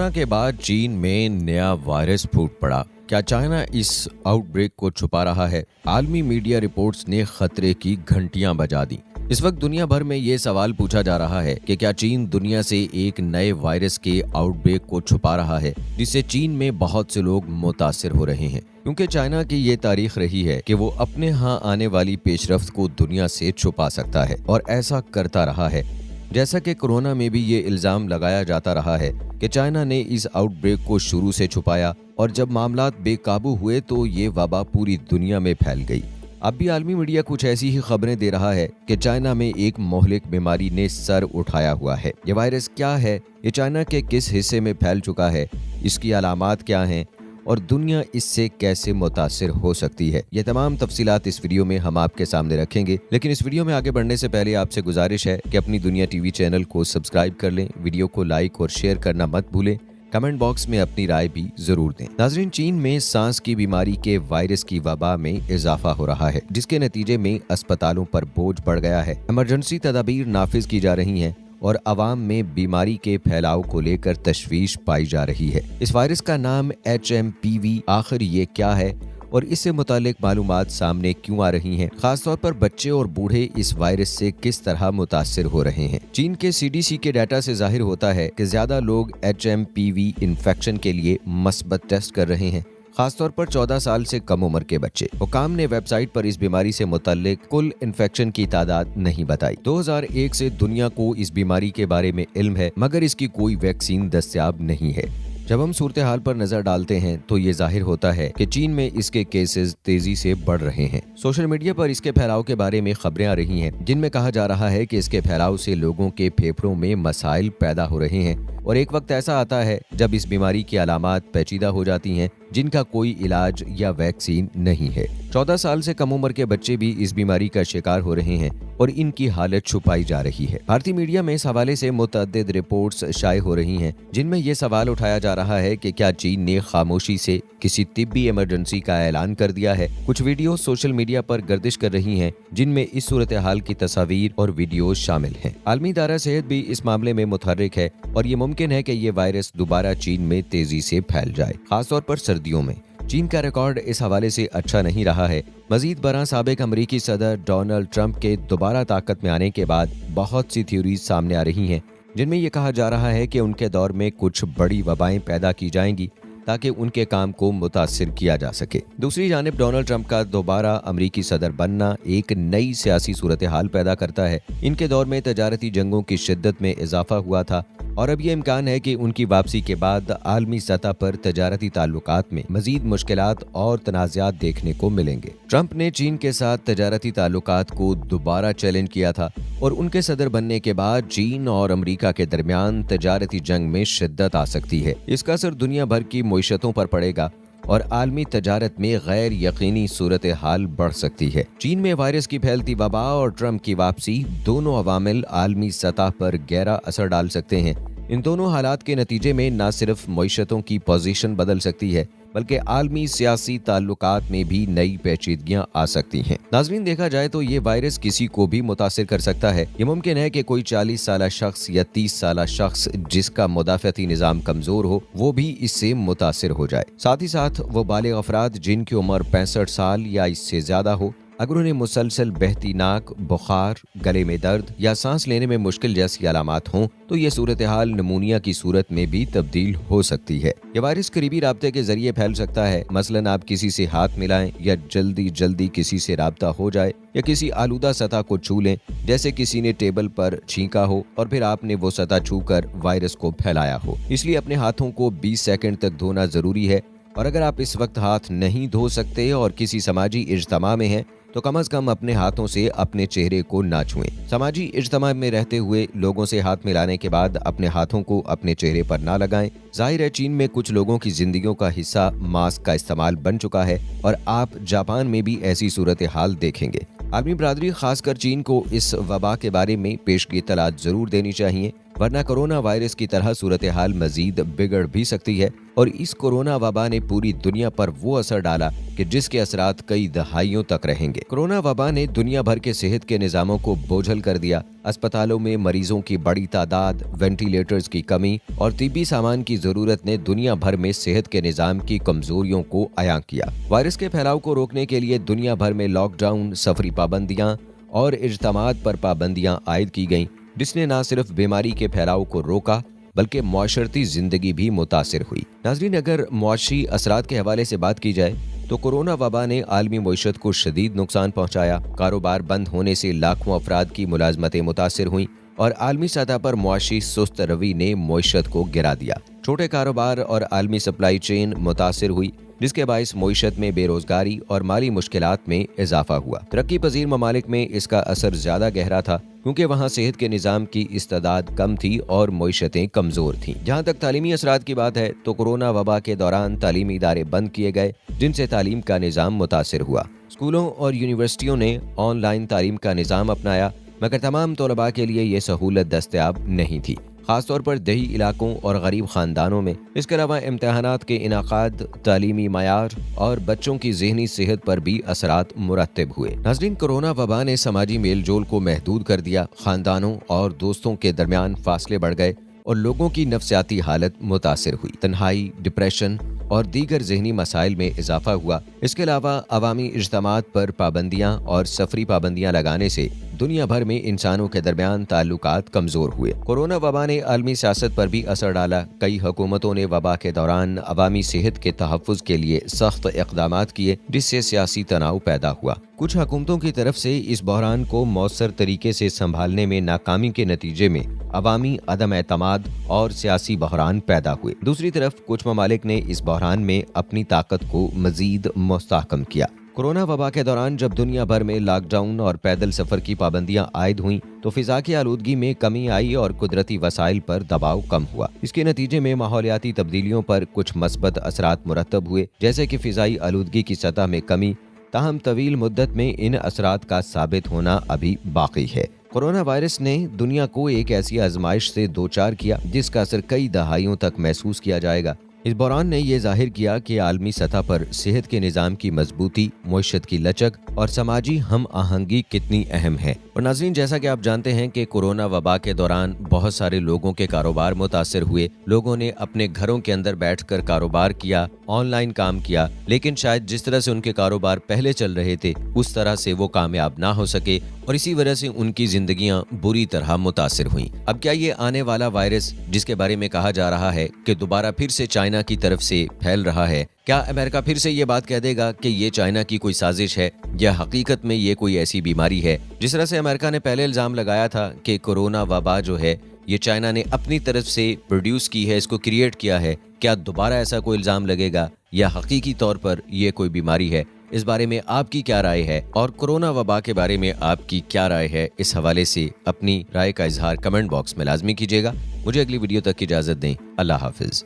Corona के बाद चीन में नया वायरस फूट पड़ा। क्या चाइना इस आउटब्रेक को छुपा रहा है? आलमी मीडिया रिपोर्ट्स ने खतरे की घंटियां बजा दी। इस वक्त दुनिया भर में ये सवाल पूछा जा रहा है कि क्या चीन दुनिया से एक नए वायरस के आउटब्रेक को छुपा रहा है, जिससे चीन में बहुत से लोग मुतासिर हो रहे हैं। क्योंकि चाइना की ये तारीख रही है कि वो अपने यहाँ आने वाली पेशरफ्त को दुनिया से छुपा सकता है और ऐसा करता रहा है। जैसा कि कोरोना में भी ये इल्जाम लगाया जाता रहा है कि चाइना ने इस आउटब्रेक को शुरू से छुपाया और जब मामलात बेकाबू हुए तो ये वबा पूरी दुनिया में फैल गई। अब भी आलमी मीडिया कुछ ऐसी ही खबरें दे रहा है कि चाइना में एक मोहलिक बीमारी ने सर उठाया हुआ है। ये वायरस क्या है, ये चाइना के किस हिस्से में फैल चुका है, इसकी अलामात क्या हैं और दुनिया इससे कैसे मुतासिर हो सकती है, ये तमाम तफसीलात इस वीडियो में हम आपके सामने रखेंगे। लेकिन इस वीडियो में आगे बढ़ने से पहले आपसे गुजारिश है कि अपनी दुनिया टीवी चैनल को सब्सक्राइब कर लें, वीडियो को लाइक और शेयर करना मत भूलें, कमेंट बॉक्स में अपनी राय भी जरूर दें। नाज़रीन, चीन में सांस की बीमारी के वायरस की वबा में इजाफा हो रहा है, जिसके नतीजे में अस्पतालों पर बोझ बढ़ गया है। इमरजेंसी तदाबीर नाफिज की जा रही हैं और अवाम में बीमारी के फैलाव को लेकर तशवीश पाई जा रही है। इस वायरस का नाम HMPV, आखिर ये क्या है और इससे मुतालिक मालूमात सामने क्यों आ रही हैं? खासतौर पर बच्चे और बूढ़े इस वायरस से किस तरह मुतासिर हो रहे हैं? चीन के CDC के डाटा से जाहिर होता है कि ज्यादा लोग HMPV इन्फेक्शन के लिए मस्बत टेस्ट कर रहे हैं, खासतौर पर 14 साल से कम उम्र के बच्चे। हुकाम ने वेबसाइट पर इस बीमारी से मुताल्लिक कुल इन्फेक्शन की तादाद नहीं बताई। 2001 से दुनिया को इस बीमारी के बारे में इल्म है, मगर इसकी कोई वैक्सीन दस्तयाब नहीं है। जब हम सूरत हाल पर नजर डालते हैं तो ये जाहिर होता है कि चीन में इसके केसेस तेजी से बढ़ रहे हैं। सोशल मीडिया पर इसके फैलाव के बारे में खबरें आ रही हैं, जिनमें कहा जा रहा है कि इसके फैलाव से लोगों के फेफड़ों में मसाइल पैदा हो रहे हैं और एक वक्त ऐसा आता है जब इस बीमारी की अलामात पेचीदा हो जाती हैं, जिनका कोई इलाज या वैक्सीन नहीं है। 14 साल से कम उम्र के बच्चे भी इस बीमारी का शिकार हो रहे हैं और इनकी हालत छुपाई जा रही है। भारतीय मीडिया में इस हवाले से मुतअद्दिद रिपोर्ट्स शाये हो रही हैं, जिनमें यह सवाल उठाया जा रहा है कि क्या चीन ने खामोशी से किसी तिब्बी इमरजेंसी का ऐलान कर दिया है। कुछ वीडियो सोशल मीडिया पर गर्दिश कर रही हैं, जिनमें इस सूरत हाल की तस्वीर और वीडियो शामिल हैं। आलमी इदारा सेहत भी इस मामले में मुतहर्रिक है और ये मुमकिन है कि ये वायरस दोबारा चीन में तेजी से फैल जाए, खासतौर पर सर्दियों में। चीन का रिकॉर्ड इस हवाले से अच्छा नहीं रहा है। मजीद बरआं साबिक अमरीकी सदर डोनाल्ड ट्रंप के दोबारा ताकत में आने के बाद बहुत सी थ्योरीज सामने आ रही हैं, जिनमें यह कहा जा रहा है कि उनके दौर में कुछ बड़ी वबाएं पैदा की जाएंगी ताकि उनके काम को मुतासिर किया जा सके। दूसरी जानिब डोनाल्ड ट्रंप का दोबारा अमरीकी सदर बनना एक नई सियासी सूरत हाल पैदा करता है। इनके दौर में तजारती जंगों की शिद्दत में इजाफा हुआ था और अब ये इम्कान है कि उनकी वापसी के बाद आलमी सतह पर तजारती ताल्लुकात में मजीद मुश्किलात और तनाज़ात देखने को मिलेंगे। ट्रंप ने चीन के साथ तजारती ताल्लुकात को दोबारा चैलेंज किया था और उनके सदर बनने के बाद चीन और अमेरिका के दरमियान तजारती जंग में शिद्दत आ सकती है। इसका असर दुनिया भर की मईशतों पर पड़ेगा और आलमी तजारत में गैर यकीनी सूरत हाल बढ़ सकती है। चीन में वायरस की फैलती वबा और ट्रंप की वापसी दोनों अवामिल आलमी सतह पर गहरा असर डाल सकते हैं। इन दोनों हालात के नतीजे में न सिर्फ मईशतों की पोजीशन बदल सकती है, बल्कि आलमी सियासी ताल्लुकात में भी नई पेचीदगियां आ सकती हैं। नाज़रीन, देखा जाए तो ये वायरस किसी को भी मुतासिर कर सकता है। ये मुमकिन है कि कोई 40 साल शख्स या 30 साल शख्स जिसका मुदाफ़ती निज़ाम कमज़ोर हो, वो भी इससे मुतासिर हो जाए। साथ ही साथ वो बालिग अफराद जिनकी उम्र 65 साल या इससे ज़्यादा हो, अगर उन्हें मुसलसल बहती नाक, बुखार, गले में दर्द या सांस लेने में मुश्किल जैसी अलामात हों, तो ये सूरत हाल नमूनिया की सूरत में भी तब्दील हो सकती है। यह वायरस करीबी राब्ते के जरिए फैल सकता है। मसलन आप किसी से हाथ मिलाएं या जल्दी किसी से राब्ता हो जाए या किसी आलूदा सतह को छू लें, जैसे किसी ने टेबल पर छींका हो और फिर आपने वो सतह छूकर वायरस को फैलाया हो। इसलिए अपने हाथों को 20 सेकंड तक धोना जरूरी है और अगर आप इस वक्त हाथ नहीं धो सकते और किसी समाजी इज्तिमा में हैं, तो कम से कम अपने हाथों से अपने चेहरे को ना छुएं। समाजी इज्तिमा में रहते हुए लोगों से हाथ मिलाने के बाद अपने हाथों को अपने चेहरे पर ना लगाएं। जाहिर है चीन में कुछ लोगों की जिंदगियों का हिस्सा मास्क का इस्तेमाल बन चुका है और आप जापान में भी ऐसी सूरत हाल देखेंगे। आलमी बरादरी खासकर चीन को इस वबा के बारे में पेशगी इत्तलात जरूर देनी चाहिए वरना कोरोना वायरस की तरह सूरत हाल मजीद बिगड़ भी सकती है। और इस कोरोना वबा ने पूरी दुनिया पर वो असर डाला कि जिसके असरात कई दहाइयों तक रहेंगे। कोरोना वबा ने दुनिया भर के सेहत के निज़ामों को बोझल कर दिया। अस्पतालों में मरीजों की बड़ी तादाद, वेंटिलेटर्स की कमी और तिब्बी सामान की जरूरत ने दुनिया भर में सेहत के निज़ाम की कमजोरियों को अयां किया। वायरस के फैलाव को रोकने के लिए दुनिया भर में लॉकडाउन, सफरी पाबंदियां और इज्तिमात पर पाबंदियां आयद की गईं, जिसने न सिर्फ बीमारी के फैलाव को रोका बल्कि मुआशरती जिंदगी भी मुतासिर हुई। नाज़रीन, अगर मुआशी असरात के हवाले से बात की जाए तो कोरोना वबा ने आलमी मईशत को शदीद नुकसान पहुंचाया। कारोबार बंद होने से लाखों अफराद की मुलाजमतें मुतासिर हुईं और आलमी सतह पर मुआशी सुस्त रवी ने मईशत को गिरा दिया। छोटे कारोबार और आलमी सप्लाई चेन मुतासिर हुई, जिसके बाइस मईशत में बेरोजगारी और माली मुश्किलात में इजाफा हुआ। तरक्की पजीर ममालिक में इसका असर ज्यादा गहरा था, क्योंकि वहाँ सेहत के निज़ाम की इस्तेदाद कम थी और मईशतें कमजोर थीं। जहाँ तक तालीमी असरात की बात है तो कोरोना वबा के दौरान तालीमी इदारे बंद किए गए, जिनसे तालीम का निज़ाम मुतासिर हुआ। स्कूलों और यूनिवर्सिटियों ने ऑनलाइन तालीम का निज़ाम अपनाया, मगर तमाम तलबा के लिए ये सहूलत दस्तयाब नहीं थी, खासतौर पर देही इलाकों और गरीब खानदानों में। इसके अलावा इम्तहानात के इनाकाद, तालीमी मयार और बच्चों की ज़हनी सेहत पर भी असरात मुरतब हुए। नाज़रीन, कोरोना वबा ने समाजी मेल जोल को महदूद कर दिया। खानदानों और दोस्तों के दरमियान फासले बढ़ गए और लोगों की नफ्सियाती हालत मुतासिर हुई। तन्हाई, डिप्रेशन और दीगर ज़हनी मसाइल में इजाफा हुआ। इसके अलावा अवामी इज्तिमात पर पाबंदियाँ और सफरी पाबंदियाँ लगाने से दुनिया भर में इंसानों के दरमियान ताल्लुकात कमजोर हुए। कोरोना वबा ने आलमी सियासत पर भी असर डाला। कई हुकूमतों ने वबा के दौरान अवामी सेहत के तहफ़्फ़ुज़ के लिए सख्त इक़दामात किए, जिससे सियासी तनाव पैदा हुआ। कुछ हुकूमतों की तरफ से इस बहरान को मौसर तरीके से संभालने में नाकामी के नतीजे में अवामी अदम एतमाद और सियासी बहरान पैदा हुए। दूसरी तरफ कुछ ममालिक ने इस बहरान में अपनी ताकत को मजीद मुस्तहकम किया। कोरोना वबा के दौरान जब दुनिया भर में लॉकडाउन और पैदल सफर की पाबंदियां आयद हुईं तो फिजा की आलूदगी में कमी आई और कुदरती वसाइल पर दबाव कम हुआ। इसके नतीजे में माहौलियाती तब्दीलियों पर कुछ मस्बत असरात मुरतब हुए, जैसे कि फिजाई आलूदगी की सतह में कमी। ताहम तवील मुद्दत में इन असरात का साबित होना अभी बाकी है। कोरोना वायरस ने दुनिया को एक ऐसी आजमाइश से दोचार किया जिसका असर कई दहाइयों तक महसूस किया जाएगा। इस बहरान ने यह जाहिर किया कि आलमी सतह पर सेहत के निज़ाम की मजबूती, मईशत की लचक और समाजी हम आहंगी कितनी अहम है। और नाज़रीन, जैसा कि आप जानते हैं कि कोरोना वबा के दौरान बहुत सारे लोगों के कारोबार मुतासिर हुए। लोगों ने अपने घरों के अंदर बैठकर कारोबार किया, ऑनलाइन काम किया, लेकिन शायद जिस तरह से उनके कारोबार पहले चल रहे थे उस तरह से वो कामयाब ना हो सके और इसी वजह से उनकी जिंदगियां बुरी तरह मुतासिर हुईं। अब क्या ये आने वाला वायरस, जिसके बारे में कहा जा रहा है कि दोबारा फिर से चाइना की तरफ से फैल रहा है, क्या अमेरिका फिर से ये बात कह देगा कि ये चाइना की कोई साजिश है या हकीकत में ये कोई ऐसी बीमारी है? जिस तरह से अमेरिका ने पहले इल्जाम लगाया था कि कोरोना वबा जो है ये चाइना ने अपनी तरफ से प्रोड्यूस की है, इसको क्रिएट किया है, क्या दोबारा ऐसा कोई इल्जाम लगेगा या हकीकी तौर पर ये कोई बीमारी है? इस बारे में आपकी क्या राय है और कोरोना वबा के बारे में आपकी क्या राय है? इस हवाले से अपनी राय का इजहार कमेंट बॉक्स में लाजमी कीजिएगा। मुझे अगली वीडियो तक की इजाजत दें। अल्लाह हाफिज।